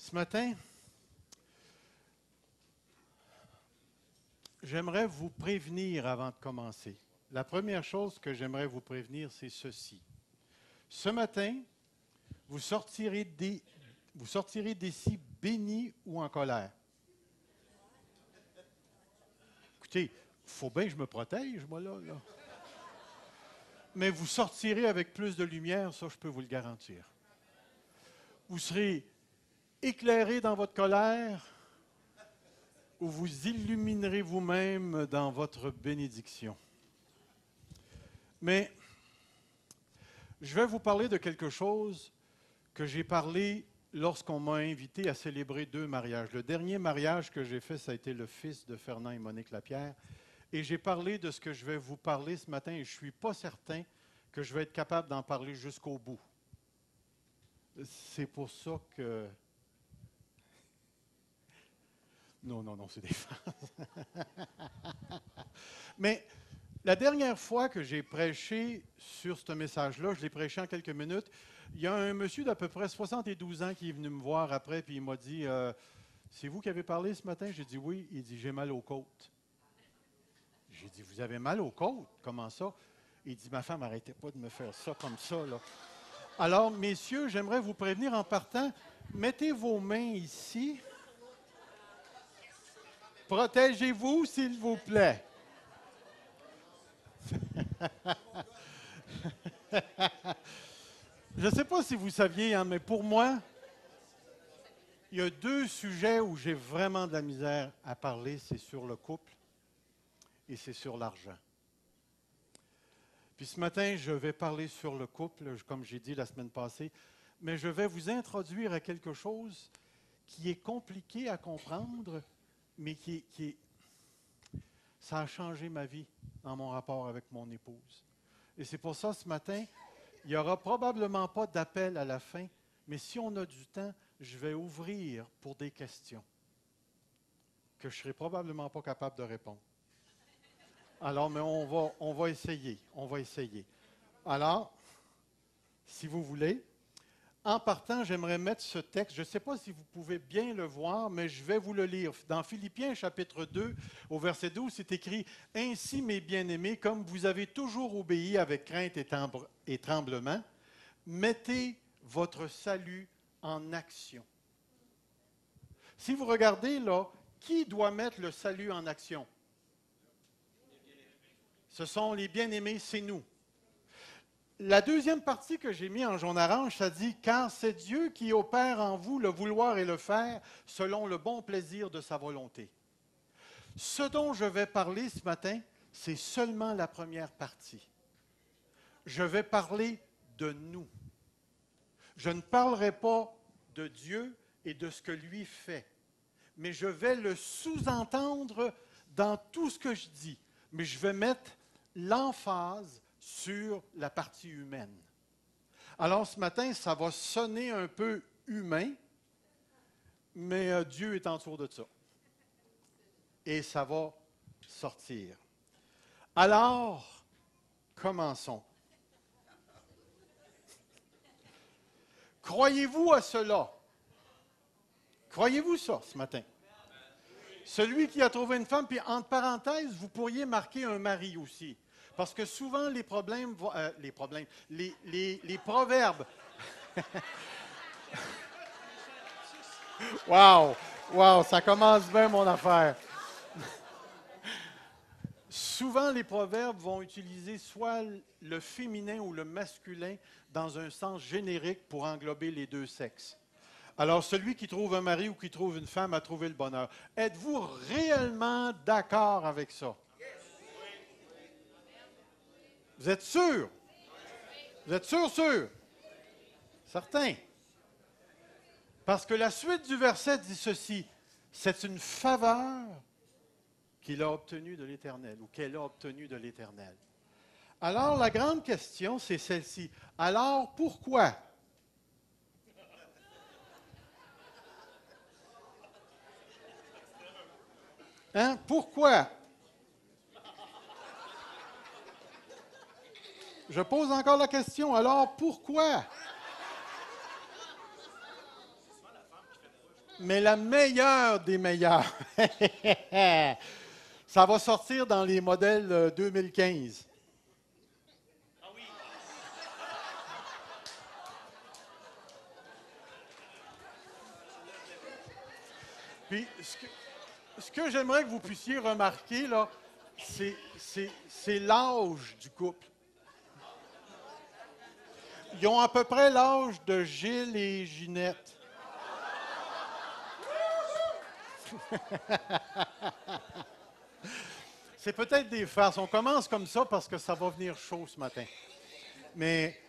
Ce matin, j'aimerais vous prévenir avant de commencer. La première chose que j'aimerais vous prévenir, c'est ceci. Ce matin, vous sortirez d'ici bénis ou en colère. Écoutez, il faut bien que je me protège, moi, là. Mais vous sortirez avec plus de lumière, ça, je peux vous le garantir. Vous serez éclairé dans votre colère ou vous illuminerez vous-même dans votre bénédiction. Mais je vais vous parler de quelque chose que j'ai parlé lorsqu'on m'a invité à célébrer 2 mariages. Le dernier mariage que j'ai fait, ça a été le fils de Fernand et Monique Lapierre. Et j'ai parlé de ce que je vais vous parler ce matin et je ne suis pas certain que je vais être capable d'en parler jusqu'au bout. C'est pour ça que... Non, c'est des phrases. Mais la dernière fois que j'ai prêché sur ce message-là, je l'ai prêché en quelques minutes, il y a un monsieur d'à peu près 72 ans qui est venu me voir après, puis il m'a dit c'est vous qui avez parlé ce matin? J'ai dit oui. Il dit j'ai mal aux côtes. J'ai dit vous avez mal aux côtes? Comment ça? Il dit ma femme n'arrêtait pas de me faire ça comme ça, là. Alors, messieurs, j'aimerais vous prévenir en partant, mettez vos mains ici. Protégez-vous, s'il vous plaît. Je ne sais pas si vous saviez, hein, mais pour moi, il y a 2 sujets où j'ai vraiment de la misère à parler. C'est sur le couple et c'est sur l'argent. Puis ce matin, je vais parler sur le couple, comme j'ai dit la semaine passée, mais je vais vous introduire à quelque chose qui est compliqué à comprendre, mais ça a changé ma vie dans mon rapport avec mon épouse. Et c'est pour ça, ce matin, il n'y aura probablement pas d'appel à la fin, mais si on a du temps, je vais ouvrir pour des questions que je ne serai probablement pas capable de répondre. Alors, mais on va essayer. Alors, si vous voulez, en partant, j'aimerais mettre ce texte. Je ne sais pas si vous pouvez bien le voir, mais je vais vous le lire. Dans Philippiens, chapitre 2, au verset 12, c'est écrit « Ainsi, mes bien-aimés, comme vous avez toujours obéi avec crainte et tremblement, mettez votre salut en action. » Si vous regardez là, qui doit mettre le salut en action? Ce sont les bien-aimés, c'est nous. La deuxième partie que j'ai mis en jaune orange, ça dit « Car c'est Dieu qui opère en vous le vouloir et le faire selon le bon plaisir de sa volonté. » Ce dont je vais parler ce matin, c'est seulement la première partie. Je vais parler de nous. Je ne parlerai pas de Dieu et de ce que lui fait, mais je vais le sous-entendre dans tout ce que je dis. Mais je vais mettre l'emphase sur la partie humaine. Alors ce matin, ça va sonner un peu humain, mais Dieu est autour de ça. Et ça va sortir. Alors, commençons. Croyez-vous à cela? Croyez-vous ça ce matin? Celui qui a trouvé une femme, puis entre parenthèses, vous pourriez marquer un mari aussi. Parce que souvent, les proverbes. Wow, ça commence bien mon affaire. Souvent, les proverbes vont utiliser soit le féminin ou le masculin dans un sens générique pour englober les 2 sexes. Alors, celui qui trouve un mari ou qui trouve une femme a trouvé le bonheur. Êtes-vous réellement d'accord avec ça? Vous êtes sûr? Vous êtes sûr? Certain. Parce que la suite du verset dit ceci, c'est une faveur qu'il a obtenue de l'Éternel ou qu'elle a obtenue de l'Éternel. Alors, la grande question, c'est celle-ci. Alors, pourquoi? Hein? Pourquoi? Je pose encore la question. Alors, pourquoi? Mais la meilleure des meilleures, ça va sortir dans les modèles 2015. Puis, ce que j'aimerais que vous puissiez remarquer, là, c'est l'âge du couple. Ils ont à peu près l'âge de Gilles et Ginette. C'est peut-être des farces. On commence comme ça parce que ça va venir chaud ce matin. Mais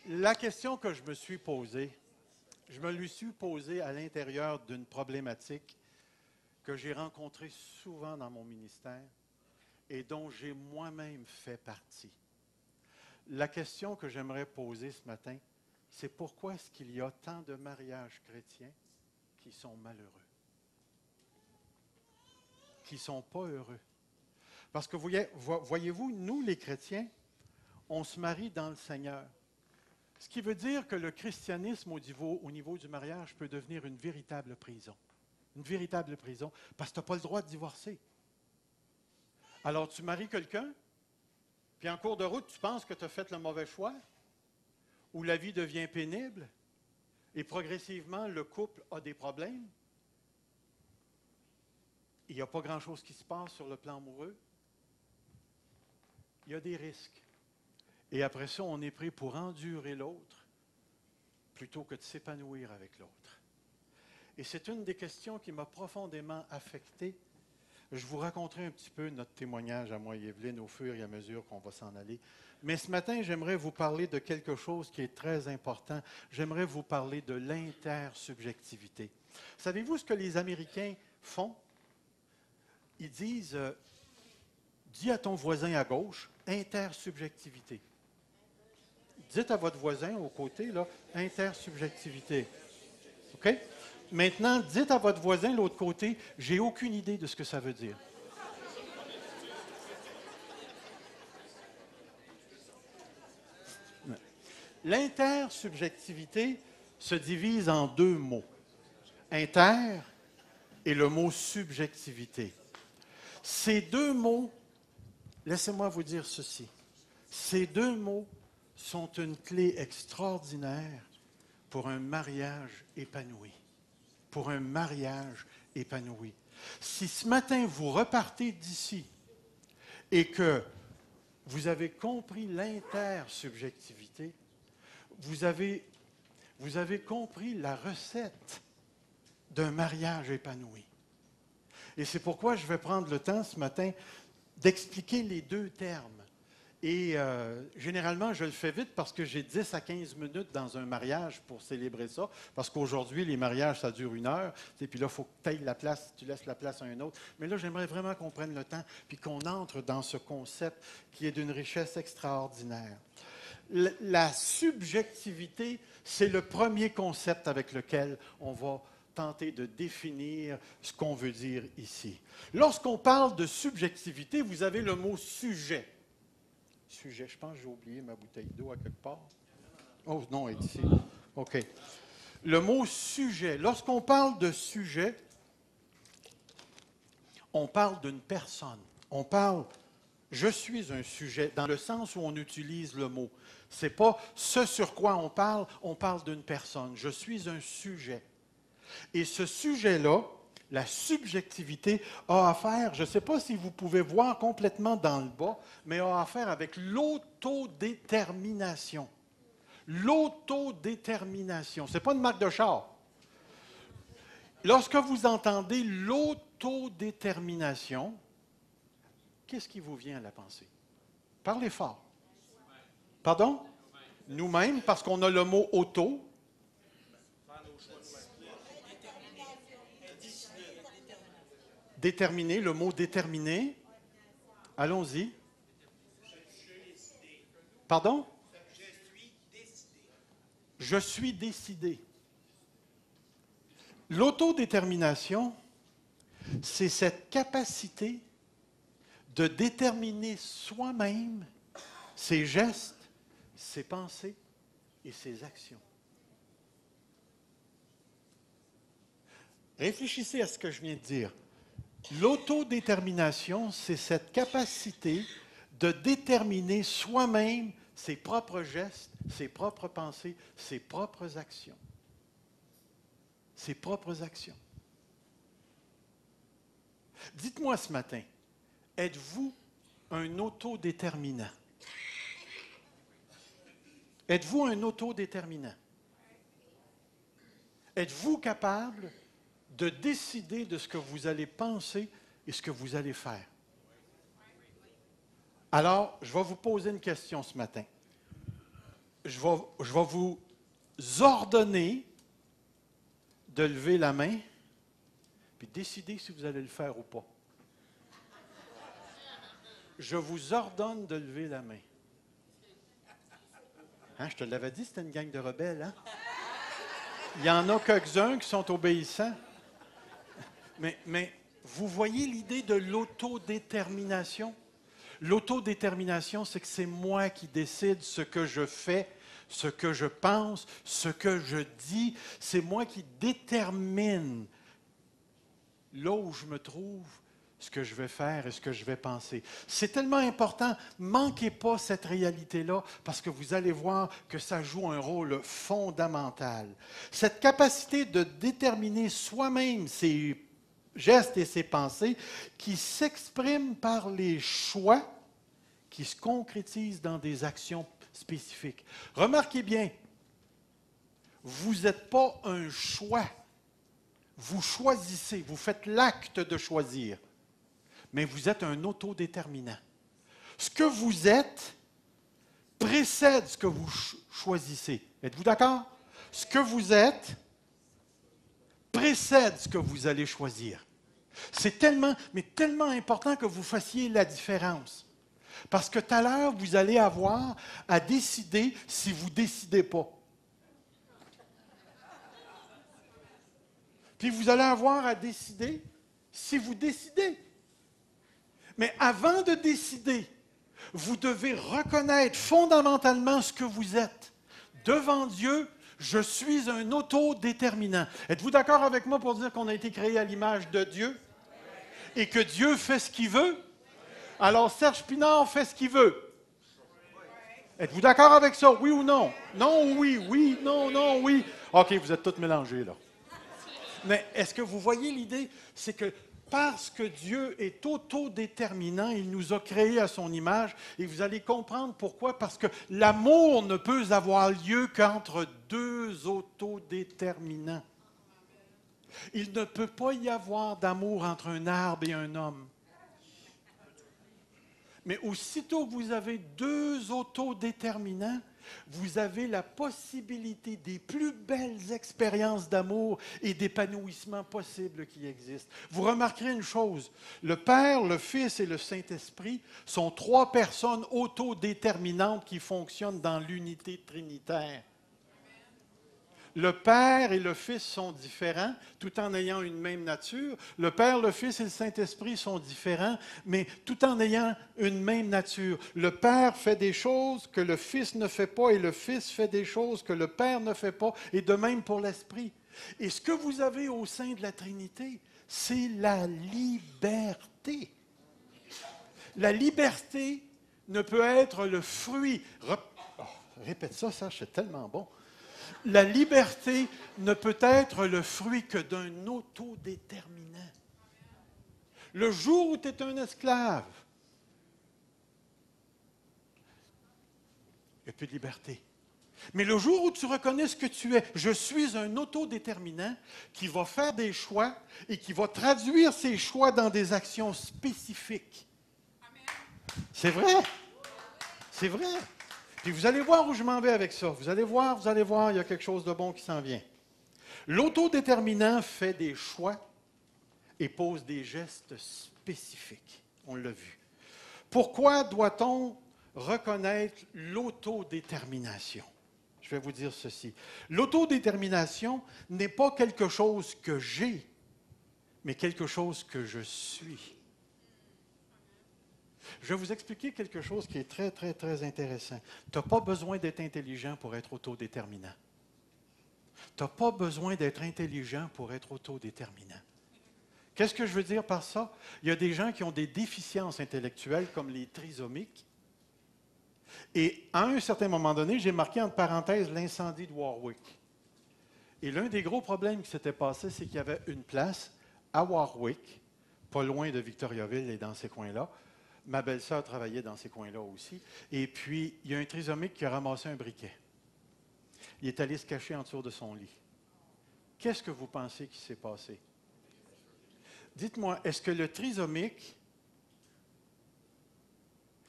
la question que je me suis posée, je me lui suis posée à l'intérieur d'une problématique que j'ai rencontrée souvent dans mon ministère et dont j'ai moi-même fait partie. La question que j'aimerais poser ce matin, c'est pourquoi est-ce qu'il y a tant de mariages chrétiens qui sont malheureux, qui ne sont pas heureux? Parce que voyez-vous, nous les chrétiens, on se marie dans le Seigneur. Ce qui veut dire que le christianisme au niveau du mariage peut devenir une véritable prison. Une véritable prison, parce que tu n'as pas le droit de divorcer. Alors tu maries quelqu'un, puis en cours de route, tu penses que tu as fait le mauvais choix, ou la vie devient pénible, et progressivement, le couple a des problèmes. Il n'y a pas grand-chose qui se passe sur le plan amoureux. Il y a des risques. Et après ça, on est prêt pour endurer l'autre plutôt que de s'épanouir avec l'autre. Et c'est une des questions qui m'a profondément affecté. Je vous raconterai un petit peu notre témoignage à moi et Evelyne au fur et à mesure qu'on va s'en aller. Mais ce matin, j'aimerais vous parler de quelque chose qui est très important. J'aimerais vous parler de l'intersubjectivité. Savez-vous ce que les Américains font? Ils disent, dis à ton voisin à gauche, intersubjectivité. Dites à votre voisin au côté, là, intersubjectivité. OK? Maintenant, dites à votre voisin de l'autre côté, j'ai aucune idée de ce que ça veut dire. L'intersubjectivité se divise en deux mots. Inter et le mot subjectivité. Ces deux mots, laissez-moi vous dire ceci, ces deux mots sont une clé extraordinaire pour un mariage épanoui. Pour un mariage épanoui. Si ce matin vous repartez d'ici et que vous avez compris l'intersubjectivité, vous avez compris la recette d'un mariage épanoui. Et c'est pourquoi je vais prendre le temps ce matin d'expliquer les deux termes. Et généralement, je le fais vite parce que j'ai 10 à 15 minutes dans un mariage pour célébrer ça. Parce qu'aujourd'hui, les mariages, ça dure 1 heure. Et puis là, il faut que tu ailles la place, tu laisses la place à un autre. Mais là, j'aimerais vraiment qu'on prenne le temps puis qu'on entre dans ce concept qui est d'une richesse extraordinaire. La subjectivité, c'est le premier concept avec lequel on va tenter de définir ce qu'on veut dire ici. Lorsqu'on parle de subjectivité, vous avez le mot sujet. Sujet, je pense que j'ai oublié ma bouteille d'eau à quelque part. Oh non, elle est ici. OK. Le mot sujet. Lorsqu'on parle de sujet, on parle d'une personne. On parle, je suis un sujet, dans le sens où on utilise le mot. Ce n'est pas ce sur quoi on parle d'une personne. Je suis un sujet. Et ce sujet-là, la subjectivité, a affaire, je ne sais pas si vous pouvez voir complètement dans le bas, mais a affaire avec l'autodétermination. L'autodétermination. Ce n'est pas une marque de char. Lorsque vous entendez l'autodétermination, qu'est-ce qui vous vient à la pensée? Parlez fort. Pardon? Nous-mêmes, parce qu'on a le mot auto. Déterminer, le mot déterminer. Allons-y. Pardon? Je suis décidé. L'autodétermination, c'est cette capacité de déterminer soi-même ses gestes, ses pensées et ses actions. Réfléchissez à ce que je viens de dire. L'autodétermination, c'est cette capacité de déterminer soi-même ses propres gestes, ses propres pensées, ses propres actions. Ses propres actions. Dites-moi ce matin, êtes-vous un autodéterminant? Êtes-vous un autodéterminant? Êtes-vous capable de décider de ce que vous allez penser et ce que vous allez faire? Alors, je vais vous poser une question ce matin. Je vais vous ordonner de lever la main puis décider si vous allez le faire ou pas. Je vous ordonne de lever la main. Hein, je te l'avais dit, c'était une gang de rebelles, hein? Il y en a quelques-uns qui sont obéissants. Mais vous voyez l'idée de l'autodétermination? L'autodétermination, c'est que c'est moi qui décide ce que je fais, ce que je pense, ce que je dis. C'est moi qui détermine là où je me trouve, ce que je vais faire et ce que je vais penser. C'est tellement important. Manquez pas cette réalité-là parce que vous allez voir que ça joue un rôle fondamental. Cette capacité de déterminer soi-même ses gestes et ses pensées qui s'expriment par les choix qui se concrétisent dans des actions spécifiques. Remarquez bien, vous n'êtes pas un choix. Vous choisissez, vous faites l'acte de choisir, mais vous êtes un autodéterminant. Ce que vous êtes précède ce que vous choisissez. Êtes-vous d'accord? Ce que vous êtes précède ce que vous allez choisir. C'est tellement, mais tellement important que vous fassiez la différence. Parce que tout à l'heure, vous allez avoir à décider si vous ne décidez pas. Puis vous allez avoir à décider si vous décidez. Mais avant de décider, vous devez reconnaître fondamentalement ce que vous êtes. Devant Dieu, je suis un autodéterminant. Êtes-vous d'accord avec moi pour dire qu'on a été créé à l'image de Dieu? Et que Dieu fait ce qu'il veut? Alors Serge Pinard fait ce qu'il veut. Êtes-vous d'accord avec ça? Oui ou non? Non, oui, oui, non, non, oui. OK, vous êtes tous mélangés là. Mais est-ce que vous voyez l'idée? C'est que parce que Dieu est autodéterminant, il nous a créés à son image, et vous allez comprendre pourquoi. Parce que l'amour ne peut avoir lieu qu'entre deux autodéterminants. Il ne peut pas y avoir d'amour entre un arbre et un homme. Mais aussitôt que vous avez deux autodéterminants, vous avez la possibilité des plus belles expériences d'amour et d'épanouissement possibles qui existent. Vous remarquerez une chose, le Père, le Fils et le Saint-Esprit sont trois personnes autodéterminantes qui fonctionnent dans l'unité trinitaire. Le Père et le Fils sont différents, tout en ayant une même nature. Le Père, le Fils et le Saint-Esprit sont différents, mais tout en ayant une même nature. Le Père fait des choses que le Fils ne fait pas, et le Fils fait des choses que le Père ne fait pas, et de même pour l'Esprit. Et ce que vous avez au sein de la Trinité, c'est la liberté. La liberté ne peut être le fruit. Répète ça, c'est tellement bon. La liberté ne peut être le fruit que d'un autodéterminant. Le jour où tu es un esclave, il n'y a plus de liberté. Mais le jour où tu reconnais ce que tu es, je suis un autodéterminant qui va faire des choix et qui va traduire ces choix dans des actions spécifiques. C'est vrai. C'est vrai. Puis vous allez voir où je m'en vais avec ça. Vous allez voir, il y a quelque chose de bon qui s'en vient. L'autodéterminant fait des choix et pose des gestes spécifiques. On l'a vu. Pourquoi doit-on reconnaître l'autodétermination? Je vais vous dire ceci. L'autodétermination n'est pas quelque chose que j'ai, mais quelque chose que je suis. Je vais vous expliquer quelque chose qui est très, très, très intéressant. Tu n'as pas besoin d'être intelligent pour être autodéterminant. Tu n'as pas besoin d'être intelligent pour être autodéterminant. Qu'est-ce que je veux dire par ça? Il y a des gens qui ont des déficiences intellectuelles comme les trisomiques. Et à un certain moment donné, j'ai marqué entre parenthèses l'incendie de Warwick. Et l'un des gros problèmes qui s'était passé, c'est qu'il y avait une place à Warwick, pas loin de Victoriaville et dans ces coins-là. Ma belle-sœur travaillait dans ces coins-là aussi. Et puis, il y a un trisomique qui a ramassé un briquet. Il est allé se cacher en dessous de son lit. Qu'est-ce que vous pensez qui s'est passé? Dites-moi, est-ce que le trisomique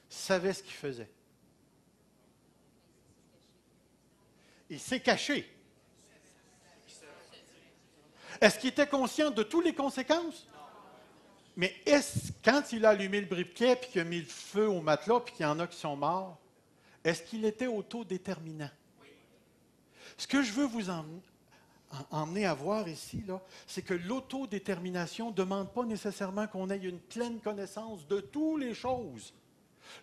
savait ce qu'il faisait? Il s'est caché. Est-ce qu'il était conscient de toutes les conséquences? Mais quand il a allumé le briquet, puis qu'il a mis le feu au matelas, puis qu'il y en a qui sont morts, est-ce qu'il était autodéterminant? Ce que je veux vous emmener à voir ici, là, c'est que l'autodétermination ne demande pas nécessairement qu'on ait une pleine connaissance de toutes les choses.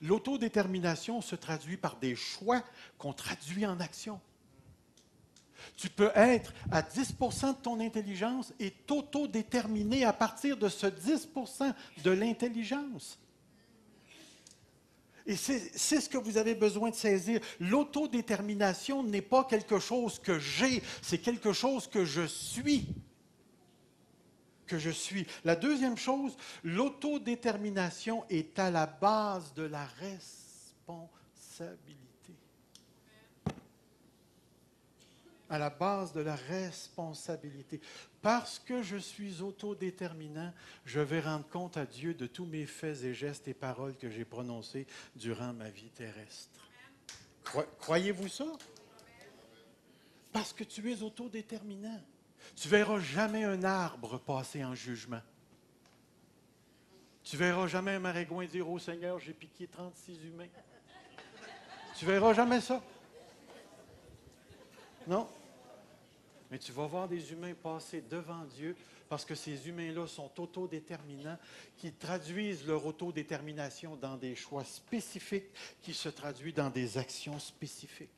L'autodétermination se traduit par des choix qu'on traduit en action. Tu peux être à 10 de ton intelligence et t'autodéterminer à partir de ce 10 de l'intelligence. Et c'est ce que vous avez besoin de saisir. L'autodétermination n'est pas quelque chose que j'ai, c'est quelque chose que je suis. Que je suis. La deuxième chose, l'autodétermination est à la base de la responsabilité. À la base de la responsabilité. Parce que je suis autodéterminant, je vais rendre compte à Dieu de tous mes faits et gestes et paroles que j'ai prononcés durant ma vie terrestre. Croyez-vous ça? Parce que tu es autodéterminant. Tu ne verras jamais un arbre passer en jugement. Tu ne verras jamais un maringouin dire « Oh Seigneur, j'ai piqué 36 humains. » Tu ne verras jamais ça. Non. Mais tu vas voir des humains passer devant Dieu parce que ces humains-là sont autodéterminants, qui traduisent leur autodétermination dans des choix spécifiques, qui se traduisent dans des actions spécifiques.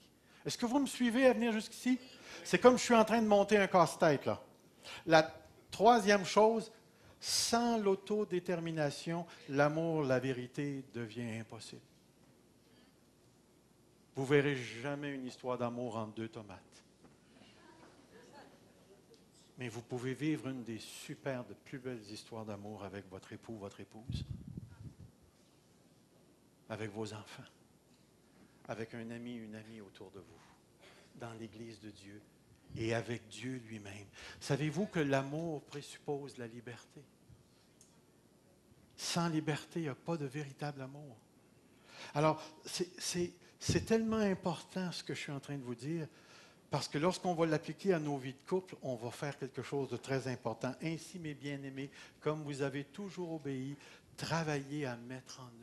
Est-ce que vous me suivez à venir jusqu'ici? C'est comme je suis en train de monter un casse-tête, là. La troisième chose, sans l'autodétermination, l'amour, la vérité devient impossible. Vous ne verrez jamais une histoire d'amour entre deux tomates. Mais vous pouvez vivre une des de plus belles histoires d'amour avec votre époux, votre épouse, avec vos enfants, avec un ami, une amie autour de vous, dans l'Église de Dieu et avec Dieu lui-même. Savez-vous que l'amour présuppose la liberté? Sans liberté, il n'y a pas de véritable amour. Alors, c'est tellement important ce que je suis en train de vous dire, parce que lorsqu'on va l'appliquer à nos vies de couple, on va faire quelque chose de très important. Ainsi, mes bien-aimés, comme vous avez toujours obéi, travaillez à mettre en œuvre.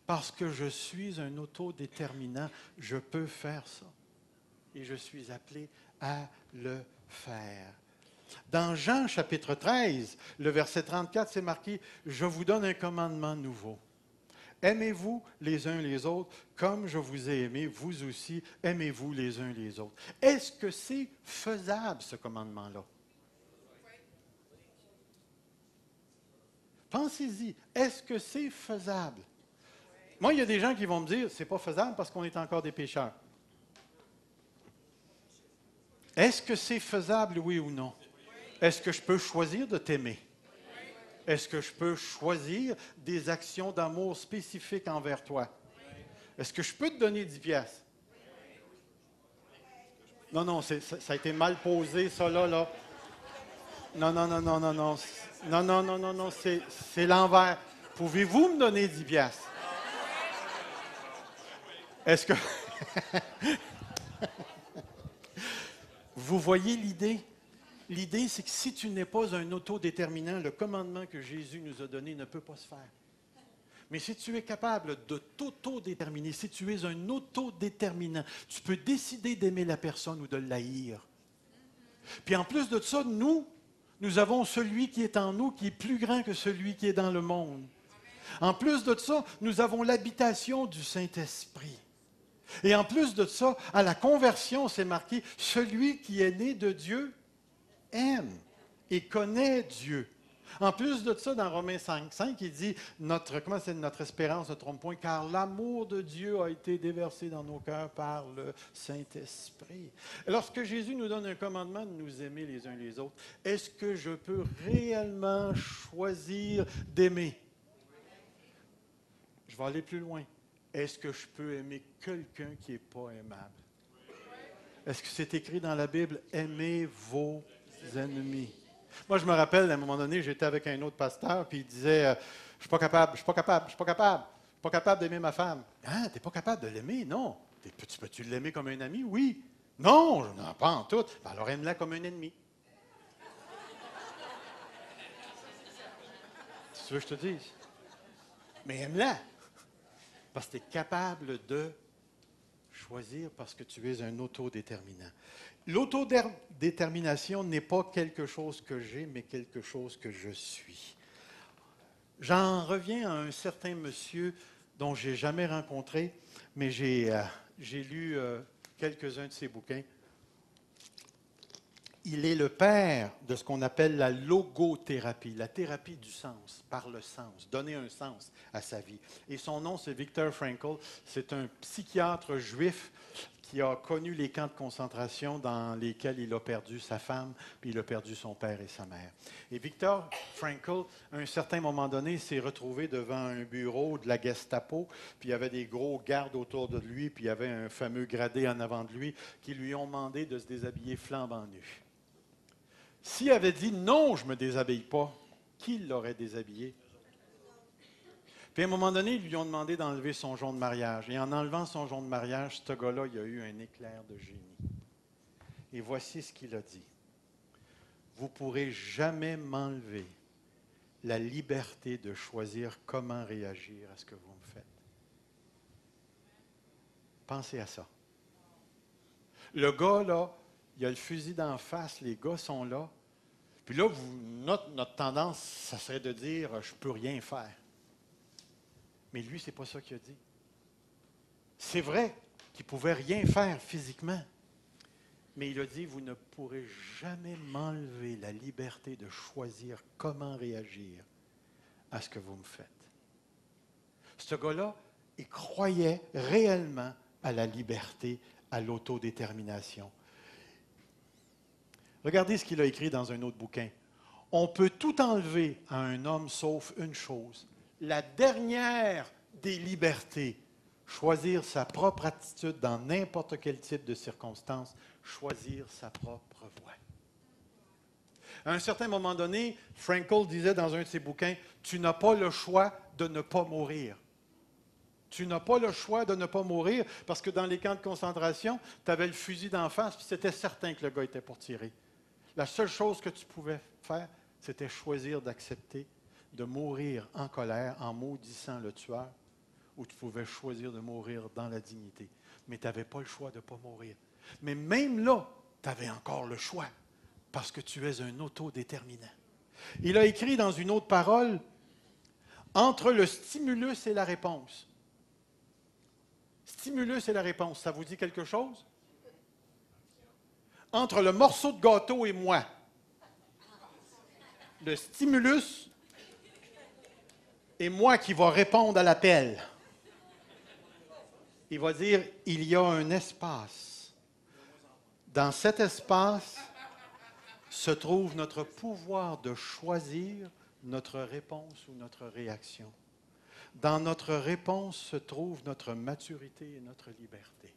Parce que je suis un autodéterminant, je peux faire ça. Et je suis appelé à le faire. Dans Jean chapitre 13, le verset 34, c'est marqué « Je vous donne un commandement nouveau. Aimez-vous les uns les autres, comme je vous ai aimé, vous aussi, aimez-vous les uns les autres. » Est-ce que c'est faisable, ce commandement-là? Pensez-y, est-ce que c'est faisable? Moi, il y a des gens qui vont me dire, c'est pas faisable parce qu'on est encore des pécheurs. Est-ce que c'est faisable, oui ou non? Est-ce que je peux choisir de t'aimer? Est-ce que je peux choisir des actions d'amour spécifiques envers toi? Est-ce que je peux te donner 10 piastres? Non, non, ça a été mal posé, ça, là. Non, non, non, non, non, non. Non, non, non, non, non, c'est l'envers. Pouvez-vous me donner 10 piastres? Est-ce que... Vous voyez l'idée? L'idée, c'est que si tu n'es pas un autodéterminant, le commandement que Jésus nous a donné ne peut pas se faire. Mais si tu es capable de t'autodéterminer, si tu es un autodéterminant, tu peux décider d'aimer la personne ou de l'haïr. Puis en plus de ça, nous avons celui qui est en nous qui est plus grand que celui qui est dans le monde. En plus de ça, nous avons l'habitation du Saint-Esprit. Et en plus de ça, à la conversion, c'est marqué, celui qui est né de Dieu aime et connaît Dieu. En plus de ça, dans Romains 5, il dit, comment c'est notre espérance ne trompe point, car l'amour de Dieu a été déversé dans nos cœurs par le Saint-Esprit. Lorsque Jésus nous donne un commandement de nous aimer les uns les autres, est-ce que je peux réellement choisir d'aimer? Je vais aller plus loin. Est-ce que je peux aimer quelqu'un qui n'est pas aimable? Est-ce que c'est écrit dans la Bible, aimez vos ennemis? Moi, je me rappelle, à un moment donné, j'étais avec un autre pasteur, puis il disait, je ne suis pas capable, je ne suis pas capable, je ne suis pas capable. Je ne suis pas capable d'aimer ma femme. Hein, tu n'es pas capable de l'aimer? Non. Peux-tu l'aimer comme un ami? Oui. Non, je n'en pas en tout. Ben alors aime-la comme un ennemi. Tu veux que je te dise? Mais aime-la. Parce que tu es capable de choisir parce que tu es un autodéterminant. L'autodétermination n'est pas quelque chose que j'ai, mais quelque chose que je suis. J'en reviens à un certain monsieur dont je n'ai jamais rencontré, mais j'ai lu quelques-uns de ses bouquins. Il est le père de ce qu'on appelle la logothérapie, la thérapie du sens, par le sens, donner un sens à sa vie. Et son nom, c'est Viktor Frankl. C'est un psychiatre juif qui a connu les camps de concentration dans lesquels il a perdu sa femme, puis il a perdu son père et sa mère. Et Viktor Frankl, à un certain moment donné, s'est retrouvé devant un bureau de la Gestapo, puis il y avait des gros gardes autour de lui, puis il y avait un fameux gradé en avant de lui qui lui ont demandé de se déshabiller flambant nu. S'il avait dit non, je ne me déshabille pas, qui l'aurait déshabillé? Puis à un moment donné, ils lui ont demandé d'enlever son jonc de mariage. Et en enlevant son jonc de mariage, ce gars-là, il a eu un éclair de génie. Et voici ce qu'il a dit. Vous ne pourrez jamais m'enlever la liberté de choisir comment réagir à ce que vous me faites. Pensez à ça. Le gars, là, il a le fusil d'en face, les gars sont là. Puis là, notre tendance, ça serait de dire « je ne peux rien faire ». Mais lui, ce n'est pas ça qu'il a dit. C'est vrai qu'il ne pouvait rien faire physiquement. Mais il a dit « vous ne pourrez jamais m'enlever la liberté de choisir comment réagir à ce que vous me faites ». Ce gars-là, il croyait réellement à la liberté, à l'autodétermination. Regardez ce qu'il a écrit dans un autre bouquin. On peut tout enlever à un homme sauf une chose. La dernière des libertés, choisir sa propre attitude dans n'importe quel type de circonstance, choisir sa propre voie. À un certain moment donné, Frankl disait dans un de ses bouquins, « Tu n'as pas le choix de ne pas mourir. » Tu n'as pas le choix de ne pas mourir parce que dans les camps de concentration, tu avais le fusil d'en face, puis c'était certain que le gars était pour tirer. La seule chose que tu pouvais faire, c'était choisir d'accepter de mourir en colère, en maudissant le tueur, ou tu pouvais choisir de mourir dans la dignité. Mais tu n'avais pas le choix de ne pas mourir. Mais même là, tu avais encore le choix, parce que tu es un autodéterminant. Il a écrit dans une autre parole, « Entre le stimulus et la réponse ». Stimulus et la réponse, ça vous dit quelque chose? Entre le morceau de gâteau et moi, le stimulus et moi qui va répondre à l'appel. Il va dire, il y a un espace. Dans cet espace se trouve notre pouvoir de choisir notre réponse ou notre réaction. Dans notre réponse se trouve notre maturité et notre liberté.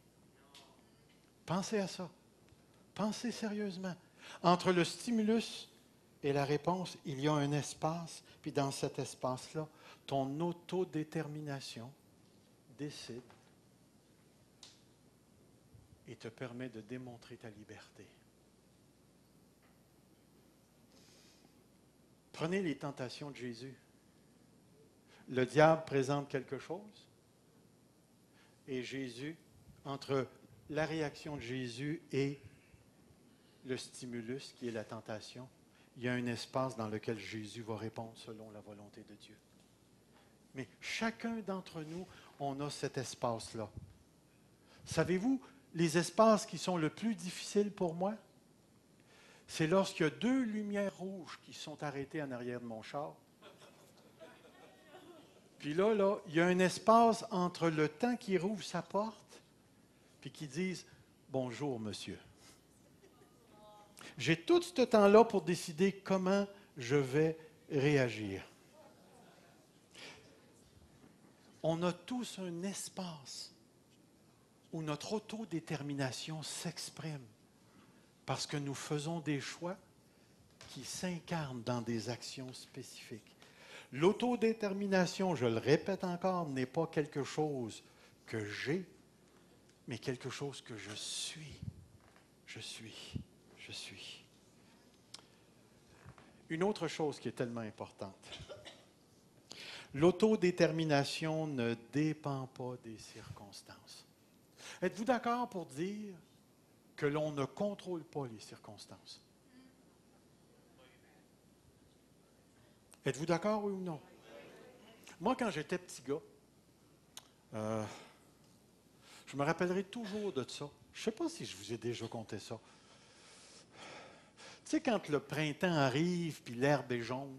Pensez à ça. Pensez sérieusement. Entre le stimulus et la réponse, il y a un espace, puis dans cet espace-là, ton autodétermination décide et te permet de démontrer ta liberté. Prenez les tentations de Jésus. Le diable présente quelque chose et Jésus, entre la réaction de Jésus et le stimulus qui est la tentation, il y a un espace dans lequel Jésus va répondre selon la volonté de Dieu. Mais chacun d'entre nous, on a cet espace-là. Savez-vous, les espaces qui sont le plus difficiles pour moi, c'est lorsqu'il y a 2 lumières rouges qui sont arrêtées en arrière de mon char. Puis là, il y a un espace entre le temps qu'il rouvre sa porte puis qu'il dise « Bonjour, monsieur ». J'ai tout ce temps-là pour décider comment je vais réagir. On a tous un espace où notre autodétermination s'exprime parce que nous faisons des choix qui s'incarnent dans des actions spécifiques. L'autodétermination, je le répète encore, n'est pas quelque chose que j'ai, mais quelque chose que je suis. Je suis. Je suis. Une autre chose qui est tellement importante. L'autodétermination ne dépend pas des circonstances. Êtes-vous d'accord pour dire que l'on ne contrôle pas les circonstances? Êtes-vous d'accord, oui ou non? Moi, quand j'étais petit gars, je me rappellerai toujours de ça. Je ne sais pas si je vous ai déjà conté ça. Tu sais, quand le printemps arrive, puis l'herbe est jaune,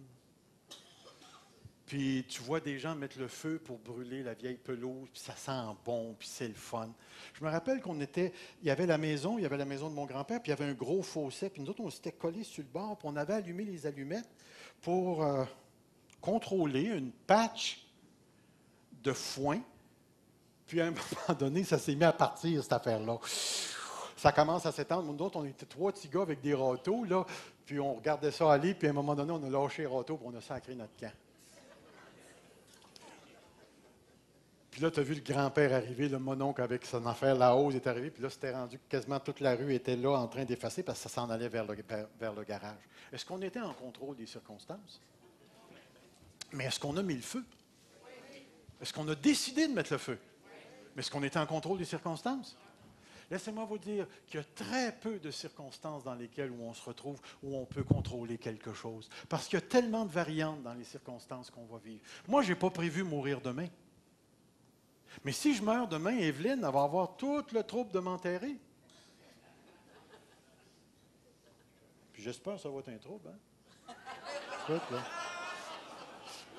puis tu vois des gens mettre le feu pour brûler la vieille pelouse, puis ça sent bon, puis c'est le fun. Je me rappelle il y avait la maison de mon grand-père, puis il y avait un gros fossé, puis nous autres, on s'était collés sur le bord, puis on avait allumé les allumettes pour contrôler une patch de foin. Puis à un moment donné, ça s'est mis à partir, cette affaire-là. Ça commence à s'étendre. Nous autres, on était 3 petits gars avec des râteaux, là, puis on regardait ça aller, puis à un moment donné, on a lâché les râteaux, puis on a sacré notre camp. Puis là, tu as vu le grand-père arriver, le mononcle avec son affaire, la hausse est arrivée, puis là, c'était rendu que quasiment toute la rue était là en train d'effacer parce que ça s'en allait vers le garage. Est-ce qu'on était en contrôle des circonstances? Mais est-ce qu'on a mis le feu? Est-ce qu'on a décidé de mettre le feu? Mais est-ce qu'on était en contrôle des circonstances? Laissez-moi vous dire qu'il y a très peu de circonstances dans lesquelles on se retrouve où on peut contrôler quelque chose. Parce qu'il y a tellement de variantes dans les circonstances qu'on va vivre. Moi, je n'ai pas prévu mourir demain. Mais si je meurs demain, Evelyne, elle va avoir tout le trouble de m'enterrer. Puis j'espère que ça va être un trouble, hein? Écoute, là.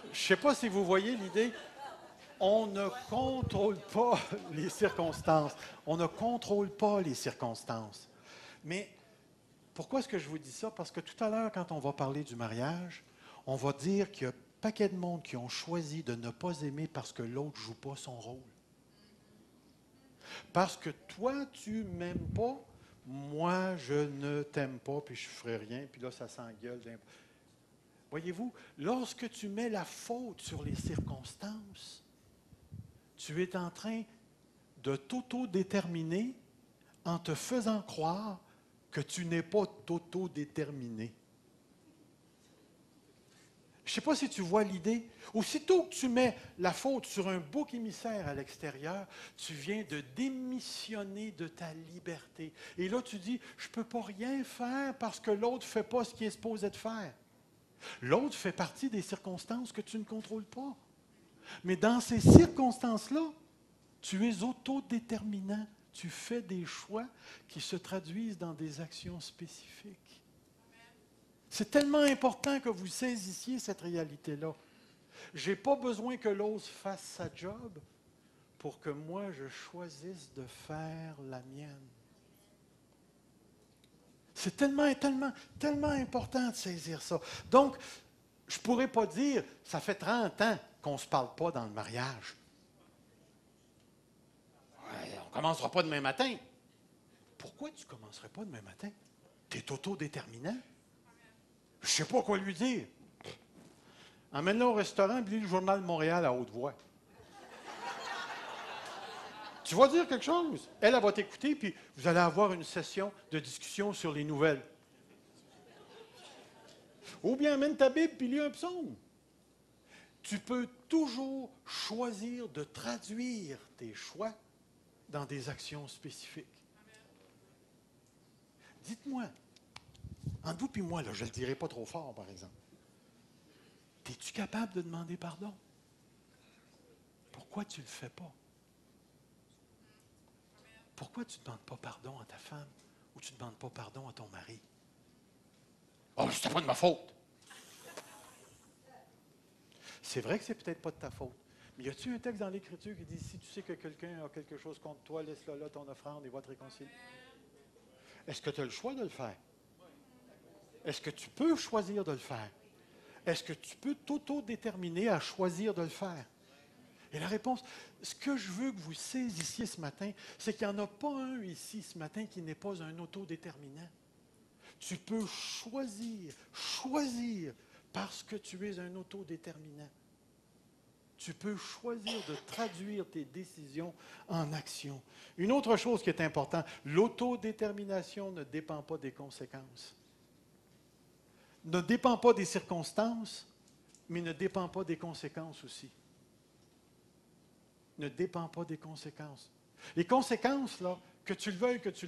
Je ne sais pas si vous voyez l'idée. On ne contrôle pas les circonstances. On ne contrôle pas les circonstances. Mais pourquoi est-ce que je vous dis ça? Parce que tout à l'heure, quand on va parler du mariage, on va dire qu'il y a un paquet de monde qui ont choisi de ne pas aimer parce que l'autre ne joue pas son rôle. Parce que toi, tu ne m'aimes pas, moi, je ne t'aime pas, puis je ne ferai rien, puis là, ça s'engueule. Voyez-vous, lorsque tu mets la faute sur les circonstances, tu es en train de t'auto-déterminer en te faisant croire que tu n'es pas t'auto-déterminé. Je ne sais pas si tu vois l'idée. Aussitôt que tu mets la faute sur un bouc émissaire à l'extérieur, tu viens de démissionner de ta liberté. Et là, tu dis, je ne peux pas rien faire parce que l'autre ne fait pas ce qu'il est supposé de faire. L'autre fait partie des circonstances que tu ne contrôles pas. Mais dans ces circonstances-là, tu es autodéterminant. Tu fais des choix qui se traduisent dans des actions spécifiques. C'est tellement important que vous saisissiez cette réalité-là. Je n'ai pas besoin que l'autre fasse sa job pour que moi, je choisisse de faire la mienne. C'est tellement, tellement, tellement important de saisir ça. Donc, je ne pourrais pas dire, ça fait 30 ans qu'on ne se parle pas dans le mariage. Ouais, on ne commencera pas demain matin. Pourquoi tu ne commencerais pas demain matin? Tu es autodéterminant. Je ne sais pas quoi lui dire. Emmène-le au restaurant et lis le Journal de Montréal à haute voix. Tu vas dire quelque chose. Elle va t'écouter, puis vous allez avoir une session de discussion sur les nouvelles. Ou bien amène ta Bible et lis un psaume. Tu peux toujours choisir de traduire tes choix dans des actions spécifiques. Dites-moi, entre vous et moi, là, je ne le dirai pas trop fort, par exemple. Es-tu capable de demander pardon? Pourquoi tu ne le fais pas? Pourquoi tu ne demandes pas pardon à ta femme ou tu ne demandes pas pardon à ton mari? Oh, c'était pas de ma faute. C'est vrai que c'est peut-être pas de ta faute. Mais y a-t-il un texte dans l'Écriture qui dit, si tu sais que quelqu'un a quelque chose contre toi, laisse-le là ton offrande et va te réconcilier? Est-ce que tu as le choix de le faire? Est-ce que tu peux choisir de le faire? Est-ce que tu peux t'auto-déterminer à choisir de le faire? Et la réponse, ce que je veux que vous saisissiez ce matin, c'est qu'il n'y en a pas un ici ce matin qui n'est pas un autodéterminant. Tu peux choisir, parce que tu es un autodéterminant. Tu peux choisir de traduire tes décisions en action. Une autre chose qui est importante, l'autodétermination ne dépend pas des conséquences. Ne dépend pas des circonstances, mais ne dépend pas des conséquences aussi. Ne dépend pas des conséquences. Les conséquences, là, que tu le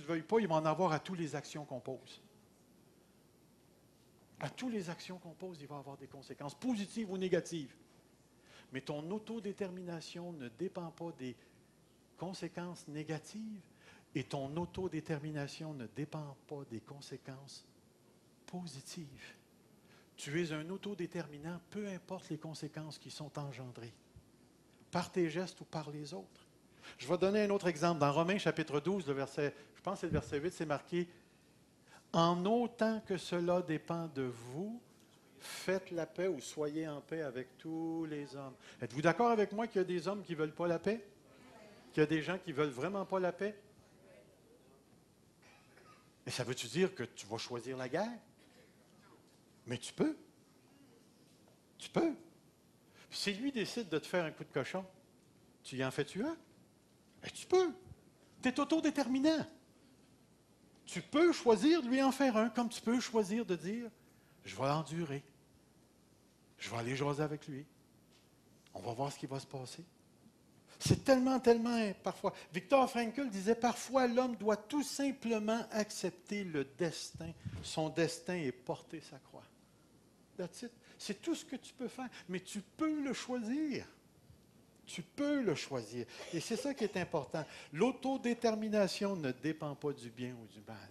veuilles pas, il va en avoir à toutes les actions qu'on pose. À toutes les actions qu'on pose, il va y avoir des conséquences, positives ou négatives. Mais ton autodétermination ne dépend pas des conséquences négatives et ton autodétermination ne dépend pas des conséquences positives. Tu es un autodéterminant, peu importe les conséquences qui sont engendrées, par tes gestes ou par les autres. Je vais donner un autre exemple. Dans Romains chapitre 12, je pense que c'est le verset 8, c'est marqué « En autant que cela dépend de vous, faites la paix ou soyez en paix avec tous les hommes. » Êtes-vous d'accord avec moi qu'il y a des hommes qui ne veulent pas la paix? Qu'il y a des gens qui ne veulent vraiment pas la paix? Et ça veut-tu dire que tu vas choisir la guerre? Mais tu peux. Tu peux. Si lui décide de te faire un coup de cochon, tu y en fais-tu un? Ben, tu peux. Tu es autodéterminant. Tu peux choisir de lui en faire un, comme tu peux choisir de dire, je vais l'endurer. Je vais aller jaser avec lui. On va voir ce qui va se passer. C'est tellement, parfois. Victor Frankl disait, parfois l'homme doit tout simplement accepter le destin. Son destin est porter sa croix. That's it. C'est tout ce que tu peux faire, mais tu peux le choisir. Tu peux le choisir. Et c'est ça qui est important. L'autodétermination ne dépend pas du bien ou du mal.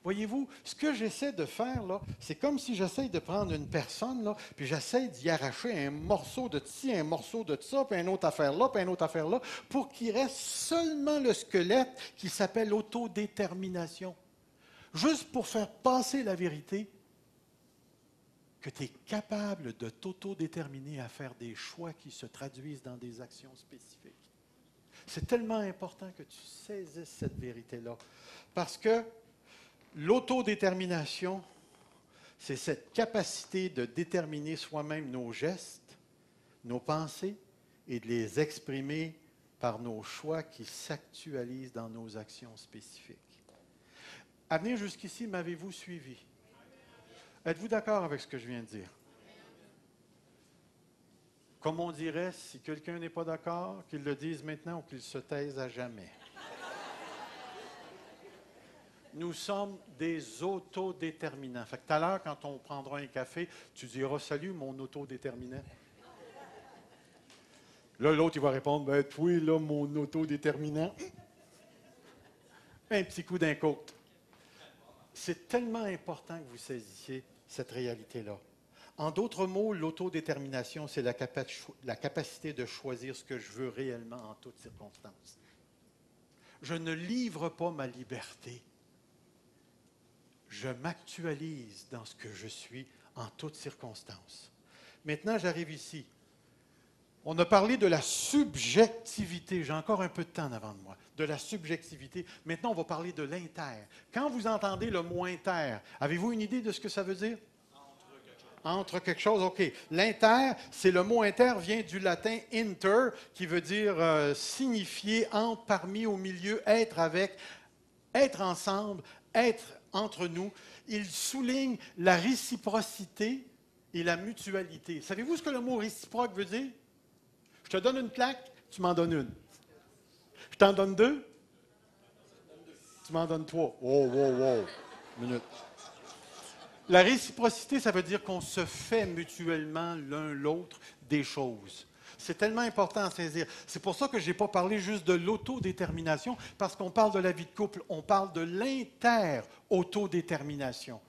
Voyez-vous, ce que j'essaie de faire, là, c'est comme si j'essaie de prendre une personne, là, puis j'essaie d'y arracher un morceau de ci, un morceau de ça, puis une autre affaire là, puis une autre affaire là, pour qu'il reste seulement le squelette qui s'appelle l'autodétermination. Juste pour faire passer la vérité que tu es capable de t'autodéterminer à faire des choix qui se traduisent dans des actions spécifiques. C'est tellement important que tu saisisses cette vérité-là. Parce que l'autodétermination, c'est cette capacité de déterminer soi-même nos gestes, nos pensées et de les exprimer par nos choix qui s'actualisent dans nos actions spécifiques. À venir jusqu'ici, m'avez-vous suivi? Êtes-vous d'accord avec ce que je viens de dire? Comme on dirait, si quelqu'un n'est pas d'accord, qu'il le dise maintenant ou qu'il se taise à jamais. Nous sommes des autodéterminants. Fait que tout à l'heure, quand on prendra un café, tu diras « Salut, mon autodéterminant ». Là, l'autre, il va répondre « Ben, toi, là, mon autodéterminant. » Un petit coup d'un côte. C'est tellement important que vous saisissiez cette réalité-là. En d'autres mots, l'autodétermination, c'est la capacité de choisir ce que je veux réellement en toutes circonstances. Je ne livre pas ma liberté. Je m'actualise dans ce que je suis en toutes circonstances. Maintenant, j'arrive ici. On a parlé de la subjectivité. J'ai encore un peu de temps en avant de moi. De la subjectivité. Maintenant, on va parler de l'inter. Quand vous entendez le mot inter, avez-vous une idée de ce que ça veut dire? Entre quelque chose, OK. L'inter, c'est le mot inter vient du latin inter, qui veut dire signifier entre, parmi, au milieu, être avec, être ensemble, être entre nous. Il souligne la réciprocité et la mutualité. Savez-vous ce que le mot réciproque veut dire? Je te donne une claque, tu m'en donnes une. Je t'en donne deux, tu m'en donnes trois. Wow. Minute. La réciprocité, ça veut dire qu'on se fait mutuellement l'un l'autre des choses. C'est tellement important à saisir. C'est pour ça que je n'ai pas parlé juste de l'autodétermination, parce qu'on parle de la vie de couple, on parle de l'inter-autodétermination.